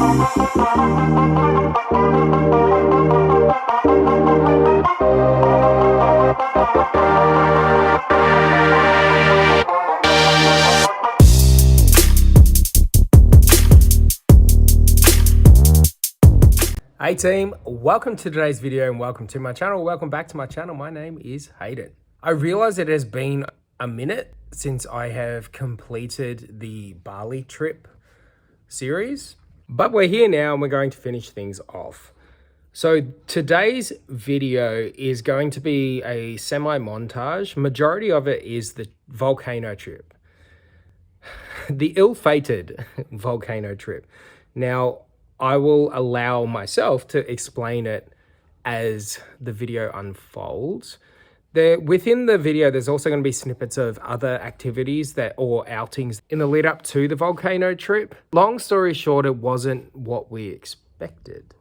Hey team, welcome to today's video and welcome to my channel. Welcome back to my channel. My name is Hayden. I realize it has been a minute since I have completed the Bali trip series, but we're here now and we're going to finish things off. So today's video is going to be a semi-montage. Majority of it is the volcano trip. The ill-fated volcano trip. Now, I will allow myself to explain it as the video unfolds. Within the video, there's also going to be snippets of other activities or outings in the lead up to the volcano trip. Long story short, it wasn't what we expected.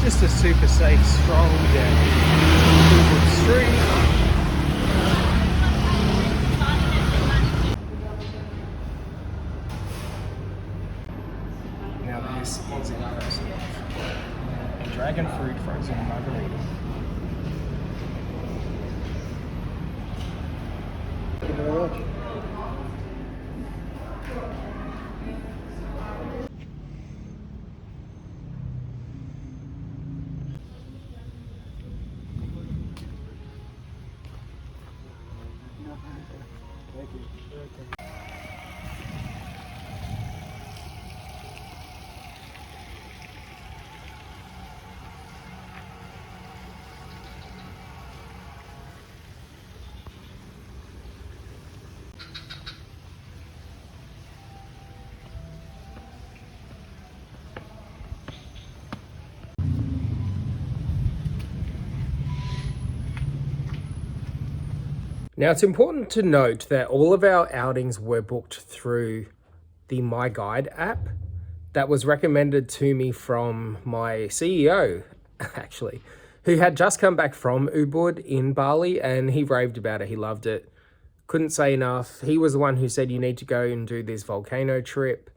Just a super safe stroll down Ubud Street. Now this is a dragon fruit frozen margarita. Thank you very much. Thank you. Now, it's important to note that all of our outings were booked through the My Guide app that was recommended to me from my CEO, actually, who had just come back from Ubud in Bali, and he raved about it. He loved it. Couldn't say enough. He was the one who said, you need to go and do this volcano trip.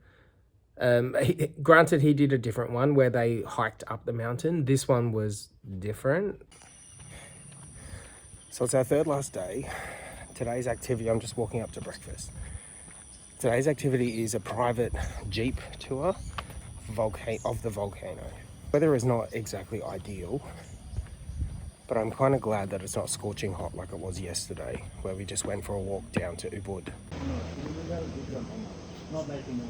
Granted, he did a different one where they hiked up the mountain. This one was different. So it's our third last day. Today's activity, I'm just walking up to breakfast. Today's activity is a private Jeep tour of the volcano. Weather is not exactly ideal, but I'm kind of glad that it's not scorching hot like it was yesterday, where we just went for a walk down to Ubud. Not like in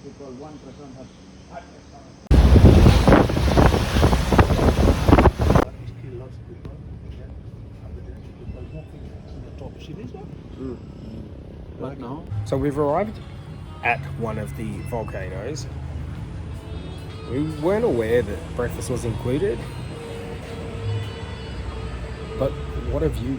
people 1% have Right now. So we've arrived at one of the volcanoes. We weren't aware that breakfast was included, but what a view.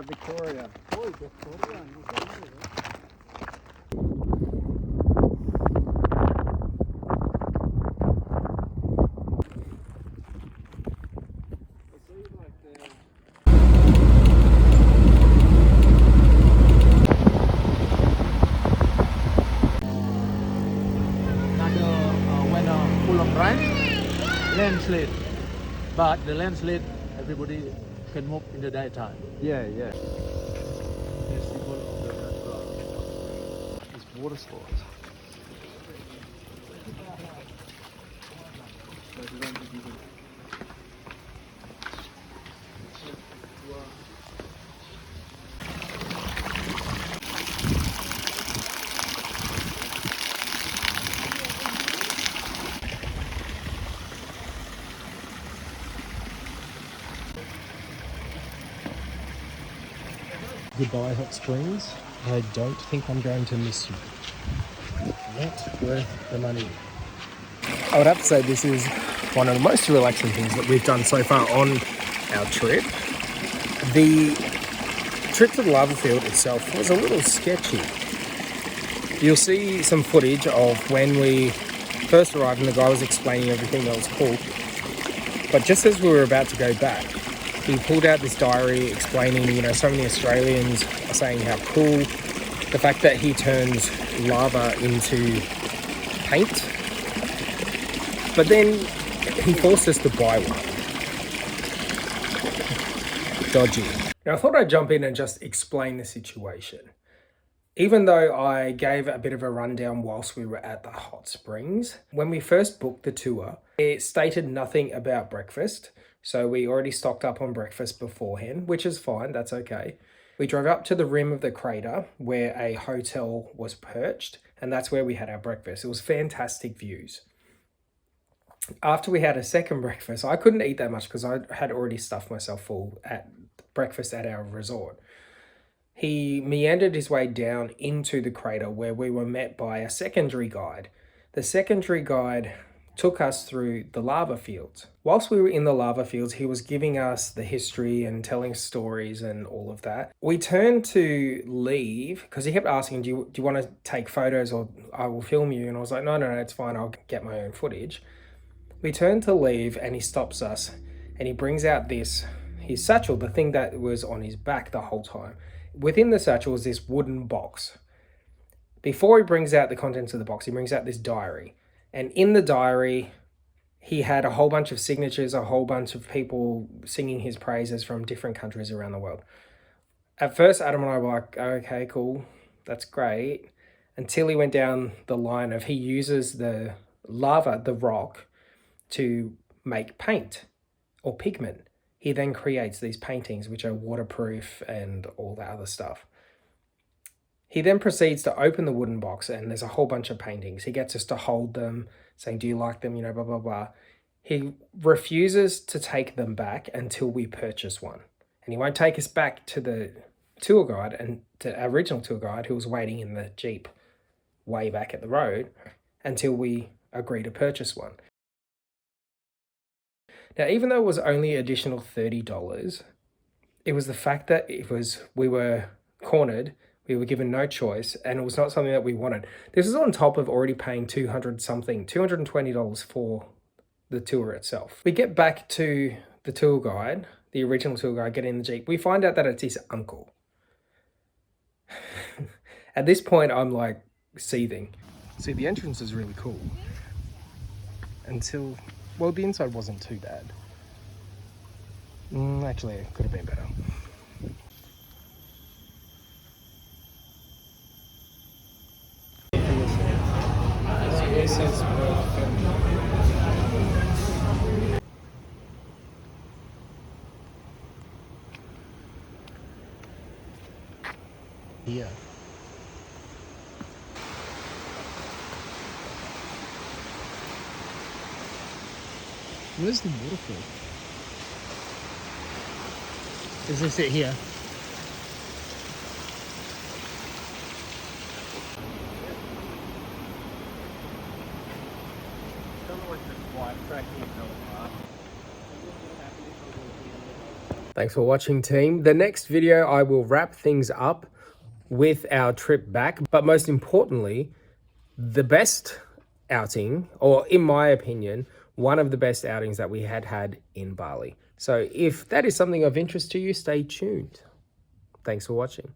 Victoria. Oh, Victoria. When full of rain, landslide. But the landslide, everybody can move in the daytime. Yeah. Festival of the natural. It's water sports. Goodbye, hot springs. I don't think I'm going to miss you. Not worth the money. I would have to say this is one of the most relaxing things that we've done so far on our trip. The trip to the lava field itself was a little sketchy. You'll see some footage of when we first arrived and the guy was explaining everything that was cool. But just as we were about to go back, he pulled out this diary explaining, so many Australians are saying how cool, the fact that he turns lava into paint. But then he forced us to buy one. Dodgy. Now I thought I'd jump in and just explain the situation. Even though I gave a bit of a rundown whilst we were at the hot springs, when we first booked the tour, it stated nothing about breakfast. So we already stocked up on breakfast beforehand, which is fine, that's okay. We drove up to the rim of the crater where a hotel was perched, and that's where we had our breakfast. It was fantastic views. After we had a second breakfast, I couldn't eat that much because I had already stuffed myself full at breakfast at our resort. He meandered his way down into the crater where we were met by a secondary guide. The secondary guide took us through the lava fields. Whilst we were in the lava fields, he was giving us the history and telling stories and all of that. We turned to leave because he kept asking, do you want to take photos or I will film you? And I was like, no, it's fine. I'll get my own footage. We turned to leave and he stops us and he brings out his satchel, the thing that was on his back the whole time. Within the satchel is this wooden box. Before he brings out the contents of the box, he brings out this diary. And in the diary, he had a whole bunch of signatures, a whole bunch of people singing his praises from different countries around the world. At first, Adam and I were like, okay, cool, that's great. Until he went down the line of he uses the lava, the rock, to make paint or pigment. He then creates these paintings which are waterproof and all that other stuff. He then proceeds to open the wooden box and there's a whole bunch of paintings. He gets us to hold them, saying, do you like them? Blah, blah, blah. He refuses to take them back until we purchase one. And he won't take us back to the tour guide and the original tour guide who was waiting in the Jeep way back at the road until we agree to purchase one. Now, even though it was only additional $30, it was the fact that we were cornered, we were given no choice, and it was not something that we wanted. This is on top of already paying $220 for the tour itself. We get back to the tour guide, the original tour guide, get in the Jeep. We find out that it's his uncle. At this point, I'm like seething. See, the entrance is really cool. Until... well, the inside wasn't too bad. Actually, it could have been better. Here. Where's the waterfall? Is this it here? Thanks for watching, team. The next video, I will wrap things up with our trip back, but most importantly, the best outing, or in my opinion, one of the best outings that we had in Bali. So if that is something of interest to you, stay tuned. Thanks for watching.